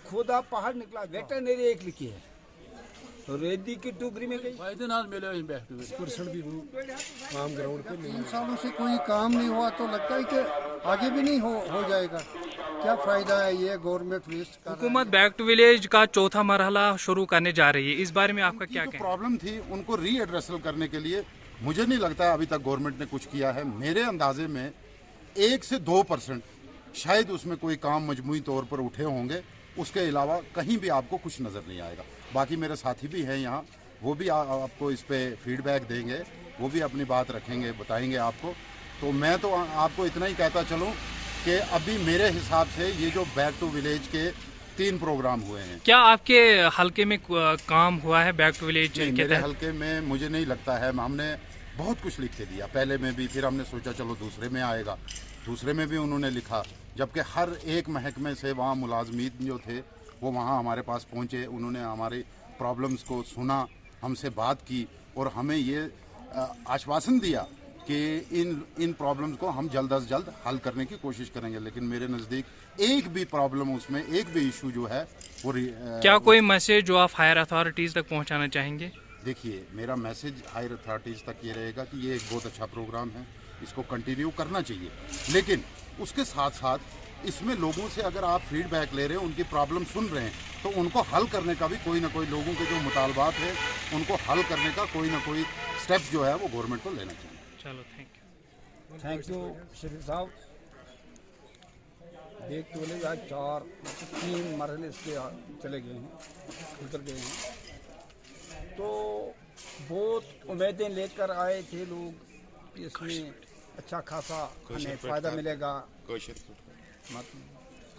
खोदा पहाड़ निकला, वेटरनरी एक लिखी है, रेदी की टुकड़ी में गई। परसेंट भी वो काम ग्राउंड पे 3 सालों से कोई काम नहीं हुआ तो लगता है कि आगे भी नहीं हो जाएगा। क्या फायदा है ये गवर्नमेंट वेस्ट कर। हुकूमत बैक टू विलेज का चौथा मरहला शुरू करने जा रही है, इस बारे में आपका क्या कहना है? प्रॉब्लम थी उनको रीएड्रेसल करने के लिए मुझे नहीं लगता अभी तक गवर्नमेंट ने कुछ किया है। मेरे अंदाजे में 1 से 2% शायद उसमें कोई काम मजमूई तौर पर उठे होंगे, उसके अलावा कहीं भी आपको कुछ नज़र नहीं आएगा। बाकी मेरे साथी भी हैं यहाँ, वो भी आपको इस पे फीडबैक देंगे, वो भी अपनी बात रखेंगे, बताएंगे आपको। तो मैं तो आपको इतना ही कहता चलूँ कि अभी मेरे हिसाब से ये जो बैक टू विलेज के 3 प्रोग्राम हुए हैं। क्या आपके हलके में काम हुआ है बैक टू विलेज के मेरे तहत? हलके में मुझे नहीं लगता है। हमने बहुत कुछ लिख के दिया पहले में भी, फिर हमने सोचा चलो दूसरे में आएगा, दूसरे में भी उन्होंने लिखा, जबकि हर एक महकमे से वहाँ मुलाजमीन जो थे वो वहाँ हमारे पास पहुँचे, उन्होंने हमारी प्रॉब्लम्स को सुना, हमसे बात की और हमें ये आश्वासन दिया कि इन प्रॉब्लम्स को हम जल्द अज जल्द हल करने की कोशिश करेंगे। लेकिन मेरे नज़दीक एक भी प्रॉब्लम, उसमें एक भी इशू जो है वो क्या कोई मैसेज जो आप हायर अथॉरिटीज़ तक पहुँचाना चाहेंगे? देखिए, मेरा मैसेज हायर अथॉरिटीज़ तक ये रहेगा कि ये एक बहुत अच्छा प्रोग्राम है, इसको कंटिन्यू करना चाहिए। लेकिन उसके साथ साथ इसमें लोगों से अगर आप फीडबैक ले रहे हैं, उनकी प्रॉब्लम सुन रहे हैं, तो उनको हल करने का भी कोई ना कोई, लोगों के जो मुतालबात है उनको हल करने का कोई ना कोई स्टेप जो है वो गवर्नमेंट को लेना चाहिए। चलो, थैंक यू शरीफ साहब। बैक टू विलेज आज 3 मरहले इसके चले गए हैं, गुजर गए हैं। तो बहुत उम्मीदें लेकर आए थे लोग, इसमें अच्छा खासा हमें फ़ायदा मिलेगा, मतलब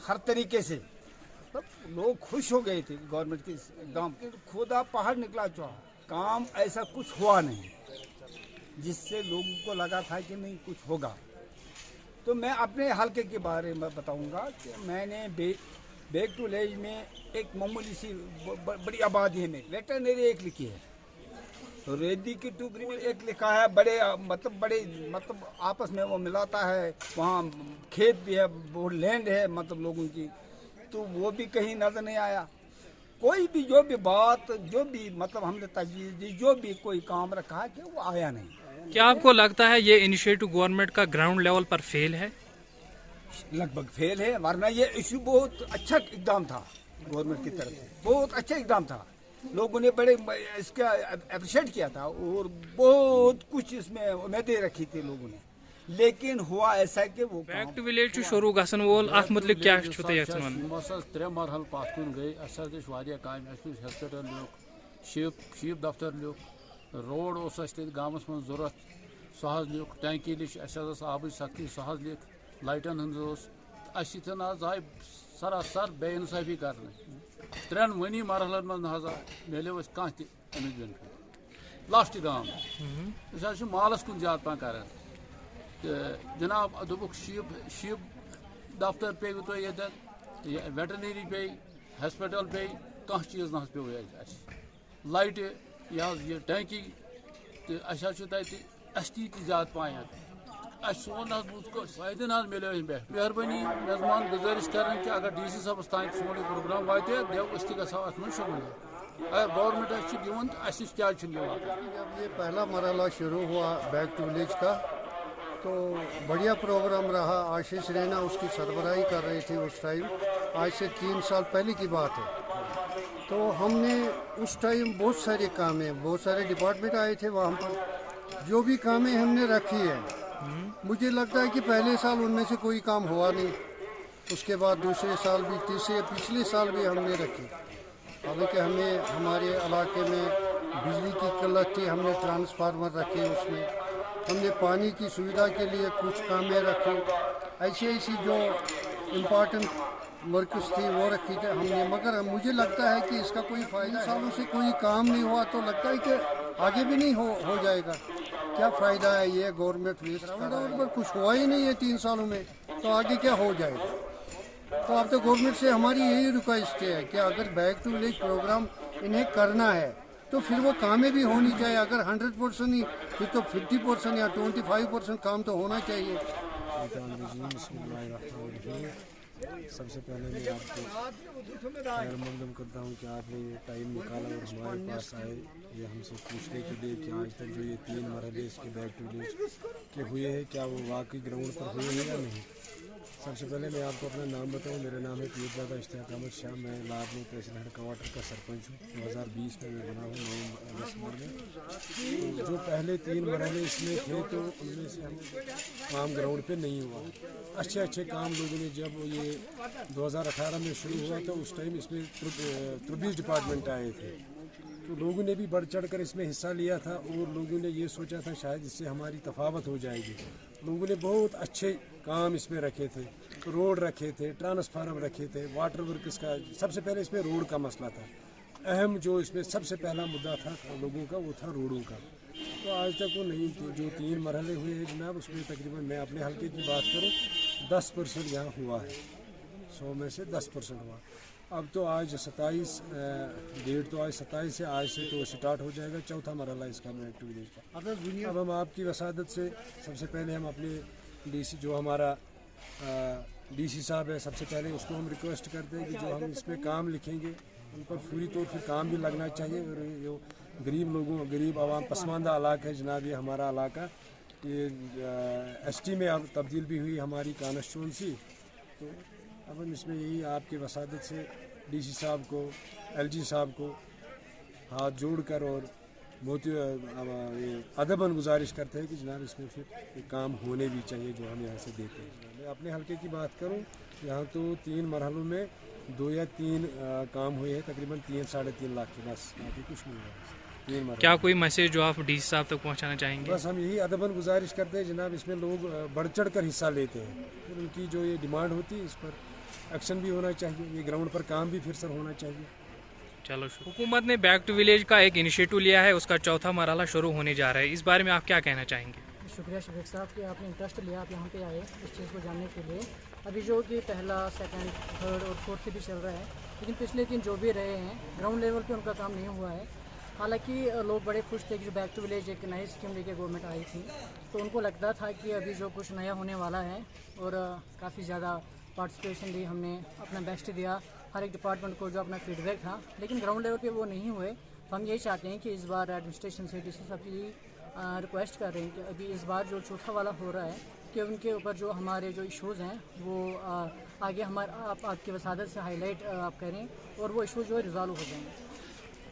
हर तरीके से मतलब लोग खुश हो गए थे गवर्नमेंट के काम के। खुदा पहाड़ निकला चौहा, काम ऐसा कुछ हुआ नहीं जिससे लोगों को लगा था कि नहीं कुछ होगा। तो मैं अपने हलके के बारे में बताऊंगा कि मैंने बैक टू विलेज में एक मामूली सी बड़ी आबादी है में वेटरनरी एक लिखी है, रेदी की टुकड़ी में एक लिखा है, बड़े मतलब आपस में वो मिलाता है, वहाँ खेत भी है, वो लैंड है मतलब लोगों की, तो वो भी कहीं नजर नहीं आया। कोई भी जो भी बात, जो भी मतलब हमने तजवीज़ दी, जो भी कोई काम रखा है कि वो आया नहीं। क्या आपको लगता है ये इनिशिएटिव गवर्नमेंट का ग्राउंड लेवल पर फेल है? लगभग फेल है, वरना ये इशू बहुत अच्छा इकदाम था गवर्नमेंट की तरफ से, बहुत अच्छा इकदाम था, लोगों ने बड़े इसका अप्रिशिएट किया था और बहुत कुछ इसमें उम्मीदें रखी थी लोगों ने, लेकिन हुआ ऐसा कि वो बैक टू विलेज शुरू गसन वोल अथ मुतलिक क्या छु तय यछन 3 मरहल पात कुन गई। अस वारिया काम, हॉस्पिटल ल्युक, शीप दफ्तर ल्युक, रोड उस गामस मन जरूरत सह ल्युक, टैंकी लिख अस आब सख्ती सह लिख, लाइटन हन आज आय सरासर बेइंसाफी कर 3 वनी मरहलन मन मिलो कह बेनिफिट लास्ट गाम मालस कुन ज्यादा पह कर। जनाब दोपुक शीप दफ्तर पे तो ये वेटरनरी पे, हॉस्पिटल पे, कह चीज ना पे लाइट ये टैंकी तो अस ज्यादा पाए सोन फायदे ना मिलो मेहरबानी मेजमान गुजारिश कर कि अगर DC साहबस तान सोन प्रोग्राम वाते देव अस गो अत मन शामिल। अगर गवर्नमेंट दिवन तो अस क्या जब ये पहला मरहला शुरू हुआ बैक टू विलेज का तो बढ़िया प्रोग्राम रहा। आशीष रैना उसकी सरबराही कर रही थी उस टाइम, आज से 3 साल पहले की बात है। तो हमने उस टाइम बहुत सारे कामें, बहुत सारे डिपार्टमेंट आए थे वहाँ पर, जो भी कामें हमने रखी है, मुझे लगता है कि पहले साल उनमें से कोई काम हुआ नहीं, उसके बाद दूसरे साल भी, तीसरे पिछले साल भी हमने रखी। हालांकि हमें हमारे इलाके में बिजली की किल्लत थी, हमने ट्रांसफार्मर रखे, उसमें हमने पानी की सुविधा के लिए कुछ कामें रखी, ऐसी जो इम्पॉर्टेंट वर्कर्स थी वो रखी थे हमने। मगर मुझे लगता है कि इसका कोई फ़ायदा, सालों से कोई काम नहीं हुआ तो लगता है कि आगे भी नहीं हो जाएगा। क्या फ़ायदा है ये गवर्नमेंट वेस्ट पर कुछ हुआ ही नहीं है 3 सालों में, तो आगे क्या हो जाएगा। तो अब तो गवर्नमेंट से हमारी यही रिक्वेस्ट है कि अगर बैक टू विलेज प्रोग्राम इन्हें करना है तो फिर वो कामें भी होनी चाहिए। अगर 100% ही, फिर तो 50% या 25% काम तो होना चाहिए। सबसे पहले मैं आपको खैर मकदम करता हूँ कि आपने ये टाइम निकाला और हमारे पास आए ये हमसे पूछने के लिए कि आज तक जो ये 3 मरहले इसके बैक टू विलेज के हुए हैं क्या वो वाकई ग्राउंड पर हुए हैं या नहीं। सबसे पहले मैं आपको अपना नाम बताऊं, मेरा नाम है पीरजादा इश्तियाक अहमद शाह। मैं लादनू तहसील हेड क्वार्टर का सरपंच हूँ। 2020 में मैं बना हूँ नवंबर में। तो जो पहले 3 मरहले इसमें थे तो उनमें से हम काम ग्राउंड पे नहीं हुआ। अच्छे अच्छे काम लोगों ने जब ये 2018 में शुरू हुआ तो उस टाइम इसमें 23 डिपार्टमेंट आए थे, तो लोगों ने भी बढ़ चढ़ कर इसमें हिस्सा लिया था और लोगों ने ये सोचा था शायद इससे हमारी तफावत हो जाएगी। लोगों ने बहुत अच्छे काम इसमें रखे थे, रोड रखे थे, ट्रांसफार्मर रखे थे, वाटर वर्कर्स का। सबसे पहले इसमें रोड का मसला था, अहम जो इसमें सबसे पहला मुद्दा था लोगों का वो था रोडों का। तो आज तक वो नहीं थी। जो 3 मरहले हुए हैं जनाब उसमें तकरीबन मैं अपने हल्के की बात करूँ 10% यहाँ हुआ है, 100 में से 10% हुआ। अब तो आज 27 डेट तो आज 27 है, आज से तो स्टार्ट हो जाएगा 4था मरहला इसका बैक टू विलेज का। अब हम आपकी वसादत से सबसे पहले हम अपने डीसी जो हमारा डीसी साहब है, सबसे पहले उसको हम रिक्वेस्ट करते हैं कि जो हम इसमें काम लिखेंगे उन पर पूरी तौर पर काम भी लगना चाहिए। और जो गरीब लोगों, गरीब आवाम पसमानदा इलाका है जनाब ये हमारा इलाका, ये ST में अब तब्दील भी हुई हमारी कॉन्स्टिट्यूंसी। तो अब हम इसमें यही आपके वसादत से डीसी साहब को, LG साहब को हाथ जोड़कर और बहुत ये अदबन गुजारिश करते हैं कि जनाब इसमें फिर ये काम होने भी चाहिए जो हम यहाँ से देते हैं। मैं अपने हल्के की बात करूँ, यहाँ तो 3 मरहलों में 2 या 3 काम हुए हैं, तकरीबन 3-3.5 लाख के, बस बाकी कुछ नहीं हुआ। 3 मरहले। क्या कोई मैसेज जो आप डीसी साहब तक पहुंचाना चाहेंगे? बस हम यही अदबन गुजारिश करते हैं जनाब, इसमें लोग बढ़ चढ़ कर हिस्सा लेते हैं, फिर उनकी जो ये डिमांड होती है इस पर एक्शन भी होना चाहिए, ये ग्राउंड पर काम भी फिर सर होना चाहिए। चलो, हुकूमत ने बैक टू विलेज का एक इनिशिएटिव लिया है, उसका 4था मरहला शुरू होने जा रहा है, इस बारे में आप क्या कहना चाहेंगे? शुक्रिया शफीक साहब कि आपने इंटरेस्ट लिया, आप यहाँ पे आए इस चीज़ को जानने के लिए। अभी जो कि पहला, सेकंड, थर्ड और फोर्थ भी चल रहा है, लेकिन पिछले 3 जो भी रहे हैं ग्राउंड लेवल पे उनका काम नहीं हुआ है। हालांकि लोग बड़े खुश थे कि जो बैक टू विलेज एक नई स्कीम लेके गवर्नमेंट आई थी, तो उनको लगता था कि अभी जो कुछ नया होने वाला है, और काफ़ी ज़्यादा पार्टिसिपेशन दी, हमने अपना बेस्ट दिया हर एक डिपार्टमेंट को जो अपना फीडबैक था, लेकिन ग्राउंड लेवल पे वो नहीं हुए। तो हम यही चाहते हैं कि इस बार एडमिनिस्ट्रेशन से डीसी साहब की रिक्वेस्ट कर रहे हैं कि अभी इस बार जो 4था वाला हो रहा है कि उनके ऊपर जो हमारे जो इश्यूज़ हैं वो आगे आपकी वसादत से हाईलाइट आप करें और वो इशू जो है रिजॉल्व हो जाएंगे।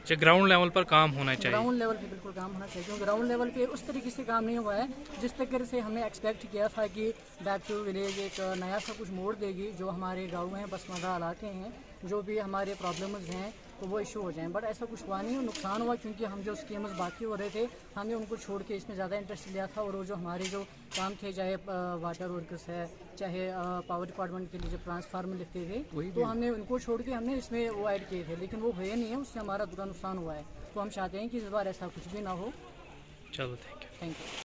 अच्छा, ग्राउंड लेवल पर काम होना चाहिए। ग्राउंड लेवल पे बिल्कुल काम होना चाहिए, क्योंकि ग्राउंड लेवल पे उस तरीके से काम नहीं हुआ है जिस तरीके से हमने एक्सपेक्ट किया था कि बैक टू विलेज एक नया सा कुछ मोड़ देगी, जो हमारे गाँव हैं, पसमानदा इलाके हैं, जो भी हमारे प्रॉब्लम्स हैं तो वो इशू हो जाएं। बट ऐसा कुछ हुआ नहीं, नुकसान हुआ क्योंकि हम जो स्कीम्स बाकी हो रहे थे हमने उनको छोड़ के इसमें ज़्यादा इंटरेस्ट लिया था, और वो जो हमारे जो काम थे, चाहे वाटर वर्कर्स है, चाहे पावर डिपार्टमेंट के लिए जो ट्रांसफार्मर लिखते थे, तो हमने उनको छोड़ के हमने इसमें वो ऐड किए थे, लेकिन वो हुए नहीं है, उससे हमारा बुरा नुकसान हुआ है। तो हम चाहते हैं कि इस बार ऐसा कुछ भी ना हो। चलो, थैंक यू।